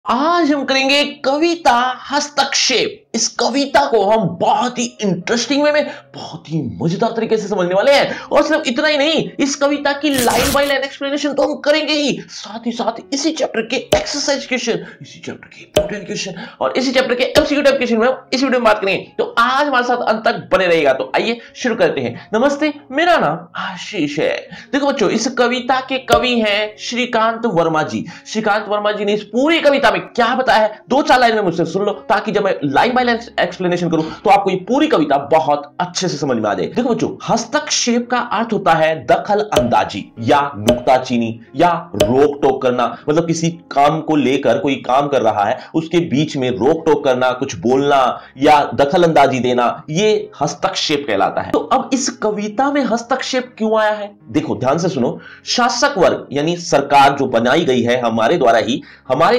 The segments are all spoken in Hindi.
आज हम करेंगे कविता हस्तक्षेप। इस कविता को हम बहुत ही इंटरेस्टिंग वे में बहुत ही मजेदार तरीके से समझने वाले हैं। और सिर्फ इतना ही नहीं, इस कविता की लाइन बाय लाइन एक्सप्लेनेशन तो हम करेंगे ही साथ इसी चैप्टर के एक्सरसाइज क्वेश्चन, इसी चैप्टर के इंपॉर्टेंट क्वेश्चन और इसी चैप्टर के एमसीक्यू टाइप क्वेश्चन में इस वीडियो में बात करेंगे। तो आज हमारे साथ अंत तक बने रहेगा। तो आइए शुरू करते हैं। नमस्ते, मेरा नाम आशीष है। देखो बच्चों, इस कविता के कवि हैं श्रीकांत वर्मा जी। श्रीकांत वर्मा जी ने इस पूरी कविता में क्या बताया है, दो चार लाइन में मुझसे सुन लो, ताकि जब मैं लाइन बाय लाइन एक्सप्लेनेशन करूं तो आपको ये पूरी कविता बहुत अच्छे से समझ में आ जाए। देखो बच्चों, हस्तक्षेप का अर्थ होता है दखल अंदाजी या नुक्ताचीनी या रोक टोक करना। मतलब किसी काम को लेकर, कोई काम कर रहा है उसके बीच में रोक टोक करना, कुछ बोलना या दखल अंदाजी देना, ये हस्तक्षेप कहलाता है। तो अब इस कविता में हस्तक्षेप क्यों आया है, देखो ध्यान से सुनो। शासक वर्ग यानी सरकार जो बनाई गई है हमारे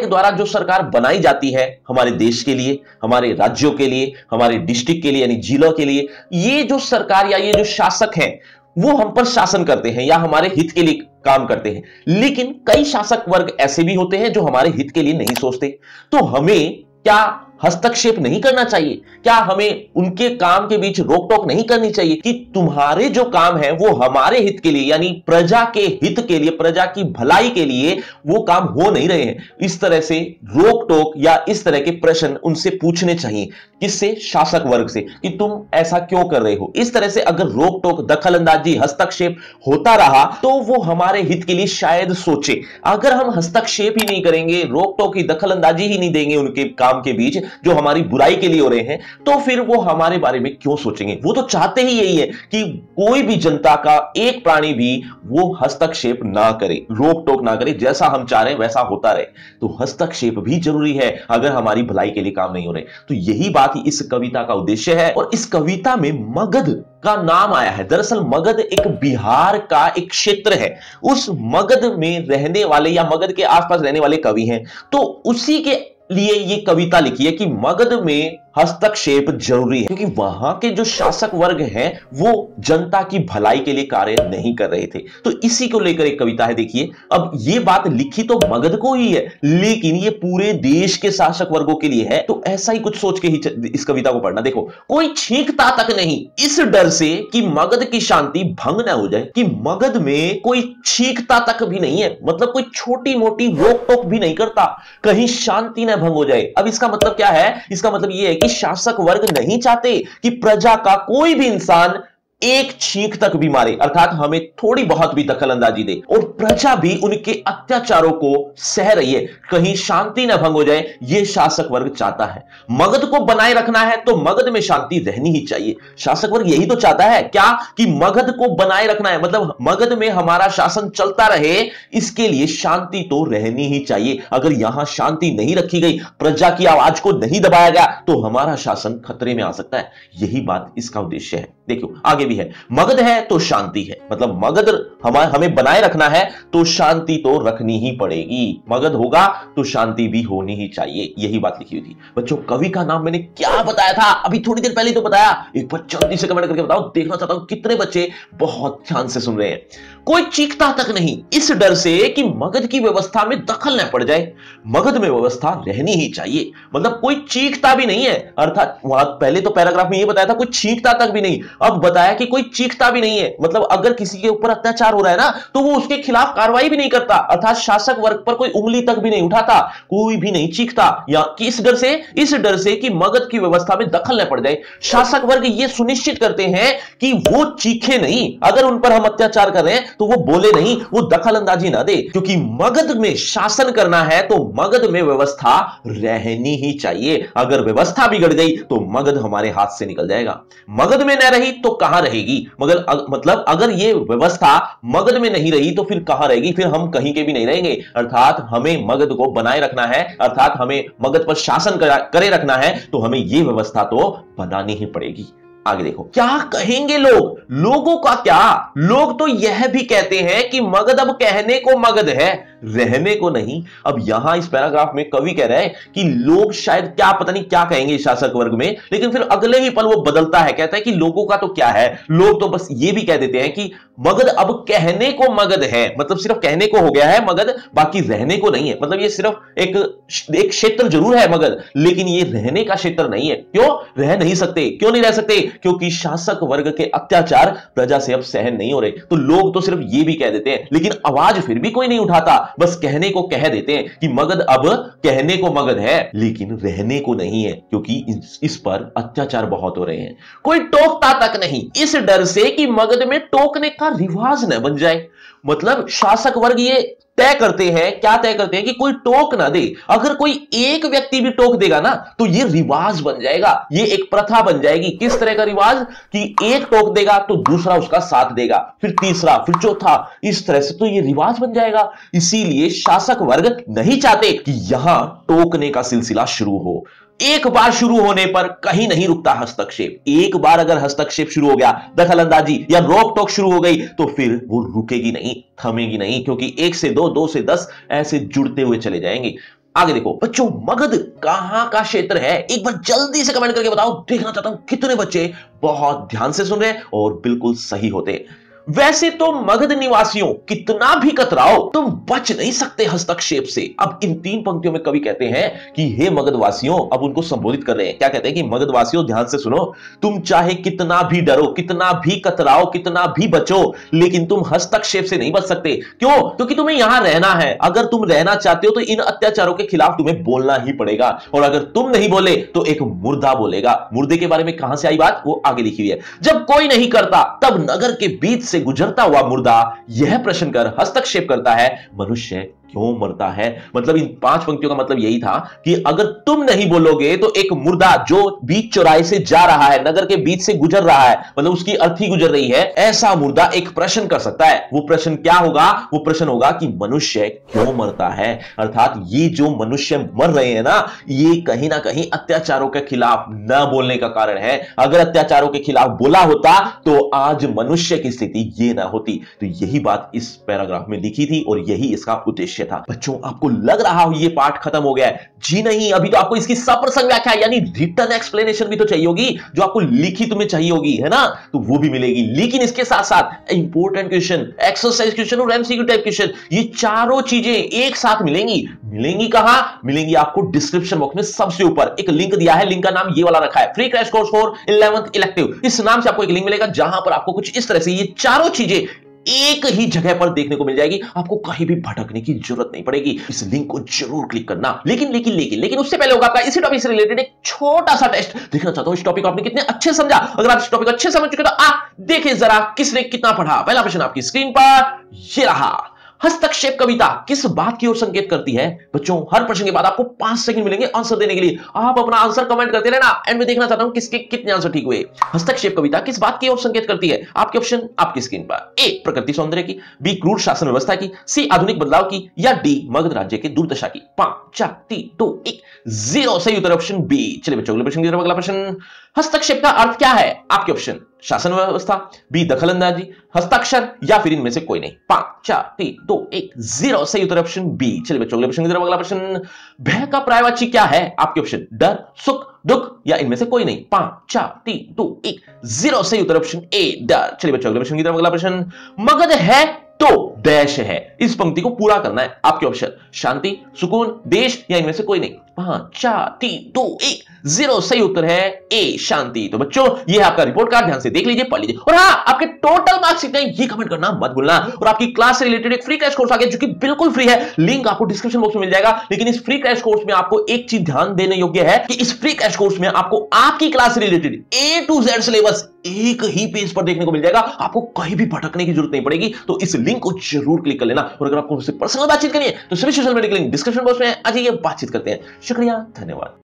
द्वारा जो सरकार बनाई जाती है हमारे देश के लिए, हमारे राज्यों के लिए, हमारे डिस्ट्रिक्ट के लिए यानी जिलों के लिए, ये जो सरकार या ये जो शासक हैं वो हम पर शासन करते हैं या हमारे हित के लिए काम करते हैं। लेकिन कई शासक वर्ग ऐसे भी होते हैं जो हमारे हित के लिए नहीं सोचते। तो हमें क्या हस्तक्षेप नहीं करना चाहिए? क्या हमें उनके काम के बीच रोक टोक नहीं करनी चाहिए कि तुम्हारे जो काम है वो हमारे हित के लिए यानी प्रजा के हित के लिए, प्रजा की भलाई के लिए वो काम हो नहीं रहे हैं? इस तरह से रोक टोक या इस तरह के प्रश्न उनसे पूछने चाहिए। किससे? शासक वर्ग से, कि तुम ऐसा क्यों कर रहे हो। इस तरह से अगर रोक टोक, दखल अंदाजी, हस्तक्षेप होता रहा तो वो हमारे हित के लिए शायद सोचे। अगर हम हस्तक्षेप ही नहीं करेंगे, रोक टोक ही, दखल अंदाजी ही नहीं देंगे उनके काम के बीच जो हमारी बुराई के लिए हो रहे हैं, तो फिर वो हमारे बारे में क्यों सोचेंगे? वो तो चाहते ही यही है कि कोई भी जनता का एक प्राणी भी वो हस्तक्षेप ना करे, रोक टोक ना करे, जैसा हम चाह रहे हैं वैसा होता रहे। तो हस्तक्षेप भी जरूरी है अगर हमारी भलाई के लिए काम नहीं हो रहे। तो यही बात ही इस कविता का उद्देश्य है। और इस कविता में मगध का नाम आया है। दरअसल मगध एक बिहार का एक क्षेत्र है। उस मगध में रहने वाले या मगध के आसपास रहने वाले कवि हैं, तो उसी के लिए ये कविता लिखी है कि मगध में हस्तक्षेप जरूरी है, क्योंकि वहां के जो शासक वर्ग हैं वो जनता की भलाई के लिए कार्य नहीं कर रहे थे। तो इसी को लेकर एक कविता है। देखिए, अब ये बात लिखी तो मगध को ही है, लेकिन ये पूरे देश के शासक वर्गों के लिए है। तो ऐसा ही कुछ सोच के ही इस कविता को पढ़ना। देखो, कोई छींकता तक नहीं इस डर से कि मगध की शांति भंग ना हो जाए। कि मगध में कोई छींकता तक भी नहीं है, मतलब कोई छोटी मोटी रोक टोक भी नहीं करता, कहीं शांति ना भंग हो जाए। अब इसका मतलब क्या है? इसका मतलब यह है कि शासक वर्ग नहीं चाहते कि प्रजा का कोई भी इंसान एक छींक तक भी मारे, अर्थात हमें थोड़ी बहुत भी दखल अंदाजी दे, और प्रजा भी उनके अत्याचारों को सह रही है, कहीं शांति न भंग हो जाए, यह शासक वर्ग चाहता है। मगध को बनाए रखना है तो मगध में शांति रहनी ही चाहिए। शासक वर्ग यही तो चाहता है क्या, कि मगध को बनाए रखना है, मतलब मगध में हमारा शासन चलता रहे, इसके लिए शांति तो रहनी ही चाहिए। अगर यहां शांति नहीं रखी गई, प्रजा की आवाज को नहीं दबाया गया, तो हमारा शासन खतरे में आ सकता है। यही बात इसका उद्देश्य है। देखो आगे भी है, मगध है तो शांति है, मतलब मगध हमें बनाए रखना है तो शांति तो रखनी ही पड़ेगी। मगध होगा तो शांति भी होनी ही चाहिए। यही बात लिखी हुई थी। बच्चों, कवि का नाम मैंने क्या बताया था? अभी थोड़ी देर पहले तो बताया। एक बार जल्दी से कमेंट करके बताओ, देखना चाहता हूं कितने बच्चे बहुत ध्यान से सुन रहे हैं। कोई चीखता तक नहीं इस डर से कि मगध की व्यवस्था में दखल न पड़ जाए। मगध में व्यवस्था रहनी ही चाहिए, मतलब कोई चीखता भी नहीं है, अर्थात वहां पहले तो पैराग्राफ में यह बताया था कोई चीखता तक भी नहीं, अब बताया कि कोई चीखता भी नहीं है। मतलब अगर किसी के ऊपर अत्याचार हो रहा है ना, तो वो उसके खिलाफ कार्रवाई भी नहीं करता, अर्थात शासक वर्ग पर कोई उंगली तक भी नहीं उठाता, कोई भी नहीं चीखता। या किस डर से? इस डर से कि मगध की व्यवस्था में दखल न पड़ जाए। शासक वर्ग ये सुनिश्चित करते हैं कि वो चीखे नहीं, अगर उन पर हम अत्याचार कर रहे हैं तो वो बोले नहीं, वो दखल अंदाजी ना दे, क्योंकि मगध में शासन करना है तो मगध में व्यवस्था रहनी ही चाहिए। अगर व्यवस्था बिगड़ गई तो मगध हमारे हाथ से निकल जाएगा। मगध में न रही तो कहां रहेगी? मगर मतलब अगर ये व्यवस्था मगध में नहीं रही तो फिर कहां रहेगी? फिर हम कहीं के भी नहीं रहेंगे। अर्थात हमें मगध को बनाए रखना है, अर्थात हमें मगध पर शासन करे रखना है, तो हमें यह व्यवस्था तो बनानी ही पड़ेगी। आगे देखो, क्या कहेंगे लोग? लोगों का क्या? लोग तो यह भी कहते हैं कि मगध अब कहने को मगध है, रहने को नहीं। अब यहां इस पैराग्राफ में कवि कह रहा है कि लोग शायद क्या पता नहीं क्या कहेंगे शासक वर्ग में, लेकिन फिर अगले ही पल वो बदलता है, कहता है कि लोगों का तो क्या है, लोग तो बस ये भी कह देते हैं कि मगध अब कहने को मगध है, मतलब सिर्फ कहने को हो गया है मगध, बाकी रहने को नहीं है। मतलब ये सिर्फ एक क्षेत्र जरूर है मगध, लेकिन ये रहने का क्षेत्र नहीं है। क्यों रह नहीं सकते? क्यों नहीं रह सकते? क्योंकि शासक वर्ग के अत्याचार प्रजा से अब सहन नहीं हो रहे। तो लोग तो सिर्फ ये भी कह देते हैं, लेकिन आवाज फिर भी कोई नहीं उठाता, बस कहने को कह देते हैं कि मगध अब कहने को मगध है, लेकिन रहने को नहीं है, क्योंकि इस पर अत्याचार बहुत हो रहे हैं। कोई टोकता तक नहीं, इस डर से कि मगध में टोकने का रिवाज न बन जाए। मतलब शासक वर्ग ये तय करते हैं, क्या तय करते हैं कि कोई टोक ना दे। अगर कोई एक व्यक्ति भी टोक देगा ना तो ये रिवाज बन जाएगा, ये एक प्रथा बन जाएगी। किस तरह का रिवाज? कि एक टोक देगा तो दूसरा उसका साथ देगा, फिर तीसरा, फिर चौथा, इस तरह से तो ये रिवाज बन जाएगा। इसीलिए शासक वर्ग नहीं चाहते कि यहां टोकने का सिलसिला शुरू हो। एक बार शुरू होने पर कहीं नहीं रुकता हस्तक्षेप। एक बार अगर हस्तक्षेप शुरू हो गया, दखल अंदाजी या रोक टोक शुरू हो गई, तो फिर वो रुकेगी नहीं, थमेगी नहीं, क्योंकि 1 से 2, 2 से 10 ऐसे जुड़ते हुए चले जाएंगे। आगे देखो बच्चों, मगध कहां का क्षेत्र है? एक बार जल्दी से कमेंट करके बताओ, देखना चाहता हूं कितने बच्चे बहुत ध्यान से सुन रहे हैं और बिल्कुल सही होते। वैसे तो मगध निवासियों कितना भी कतराओ, तुम बच नहीं सकते हस्तक्षेप से। अब इन 3 पंक्तियों में कवि कहते हैं कि हे मगधवासियों, अब उनको संबोधित कर रहे हैं। क्या कहते हैं कि मगधवासियों ध्यान से सुनो, तुम चाहे कितना भी डरो, कितना भी कतराओ, कितना भी बचो, लेकिन तुम हस्तक्षेप से नहीं बच सकते। क्यों? क्योंकि तुम्हें यहां रहना है। अगर तुम रहना चाहते हो तो इन अत्याचारों के खिलाफ तुम्हें बोलना ही पड़ेगा, और अगर तुम नहीं बोले तो एक मुर्दा बोलेगा। मुर्दे के बारे में कहां से आई बात, वो आगे लिखी हुई है। जब कोई नहीं करता तब नगर के बीच से गुजरता हुआ मुर्दा यह प्रश्न कर हस्तक्षेप करता है, मनुष्य क्यों मरता है? मतलब इन 5 पंक्तियों का मतलब यही था कि अगर तुम नहीं बोलोगे तो एक मुर्दा जो बीच चौराहे से जा रहा है, नगर के बीच से गुजर रहा है, मतलब उसकी अर्थी गुजर रही है, ऐसा मुर्दा एक प्रश्न कर सकता है। वो प्रश्न क्या होगा? वो प्रश्न होगा कि मनुष्य क्यों मरता है। अर्थात ये जो मनुष्य मर रहे हैं ना, ये कहीं ना कहीं अत्याचारों के खिलाफ न बोलने का कारण है। अगर अत्याचारों के खिलाफ बोला होता तो आज मनुष्य की स्थिति ये ना होती। तो यही बात इस पैराग्राफ में लिखी थी और यही इसका उद्देश्य था। बच्चों, आपको लग रहा हो ये पाठ खत्म हो गया है? जी नहीं, अभी तो आपको इसकी सप्रसंग व्याख्या यानी रिटन एक्सप्लेनेशन भी तो चाहिए होगी, जो आपको लिखी तुम्हें चाहिए होगी, है ना? तो वो भी मिलेगी। लेकिन इसके साथ साथ इंपॉर्टेंट क्वेश्चन, एक्सरसाइज क्वेश्चन और एमसीक्यू टाइप क्वेश्चन, ये चारों चीजें एक साथ मिलेंगी। मिलेंगी कहां? मिलेंगी आपको डिस्क्रिप्शन बॉक्स में सबसे ऊपर एक लिंक दिया है। लिंक का नाम ये वाला रखा है, free crash course for 11th elective. इस नाम से आपको एक लिंक मिलेगा जहां पर आपको कुछ इस तरह से ये चारों चीजें एक ही जगह पर देखने को मिल जाएगी। आपको कहीं भी भटकने की जरूरत नहीं पड़ेगी। इस लिंक को जरूर क्लिक करना। लेकिन उससे पहले होगा आपका इसी टॉपिक से रिलेटेड एक छोटा सा टेस्ट। देखना चाहता हूं इस टॉपिक को आपने कितने अच्छे समझा। अगर आप इस टॉपिक को अच्छे समझ चुके तो देखिए जरा किसने कितना पढ़ा। पहला प्रश्न आपकी स्क्रीन पर ये रहा, हस्तक्षेप कविता किस बात की ओर संकेत करती है? बच्चों, हर प्रश्न के बाद आपको 5 सेकंड मिलेंगे आंसर देने के लिए। आप अपना आंसर कमेंट करते रहना, एंड में देखना चाहता हूं किसके कितने आंसर ठीक हुए। हस्तक्षेप कविता किस बात की ओर संकेत करती है? आपके ऑप्शन आपकी स्क्रीन पर। ए, प्रकृति सौंदर्य की, बी, क्रूर शासन व्यवस्था की, सी, आधुनिक बदलाव की, या डी, मगध राज्य की दुर्दशा की। 5 4 3 2 1 0। सही उत्तर ऑप्शन बी। चलिए बच्चों, अगले प्रश्न की तरफ। अगला प्रश्न, हस्तक्षेप का अर्थ क्या है? आपके ऑप्शन, शासन व्यवस्था, बी, दखलंदाजी, हस्ताक्षर, या फिर इनमें से कोई नहीं। 5 4 3 2 1 0। सही उत्तर ऑप्शन बी। चलिए बच्चों, अगले प्रश्न की तरफ। अगला प्रश्न, भय का पर्यायवाची क्या है? आपके ऑप्शन, डर, सुख, दुख, या इनमें से कोई नहीं। 5 4 3 2 1 0। सही उत्तर ऑप्शन ए, डर। चलिए बच्चों, अगले प्रश्न की तरफ। अगला प्रश्न, मगध है तो डैश है। इस पंक्ति को पूरा करना है। आपके ऑप्शन, शांति, सुकून, देश, या इनमें से कोई नहीं। 5 4 3 2 1 0। सही उत्तर है ए, शांति। तो बच्चों, ये है आपका रिपोर्ट कार्ड, ध्यान से देख लीजिए, पढ़ लीजिए। और हाँ, आपके टोटल मार्क्स कितने हैं ये कमेंट करना मत भूलना। और आपकी क्लास से रिलेटेड एक फ्री क्रैश कोर्स आ गया जो कि बिल्कुल फ्री है। लिंक आपको डिस्क्रिप्शन बॉक्स में मिल जाएगा। लेकिन इस फ्री क्रैश कोर्स में आपको एक चीज ध्यान देने योग्य है कि इस फ्री क्रैश कोर्स में आपको आपकी क्लास से related A to Z syllabus एक ही पेज पर देखने को मिल जाएगा। आपको कहीं भी भटकने की जरूरत नहीं पड़ेगी। तो इस लिंक को जरूर क्लिक कर लेना। और अगर आपको मुझसे पर्सनल बातचीत करनी है तो सभी social media link description box में आ जाइए, बातचीत करते हैं। शुक्रिया, धन्यवाद।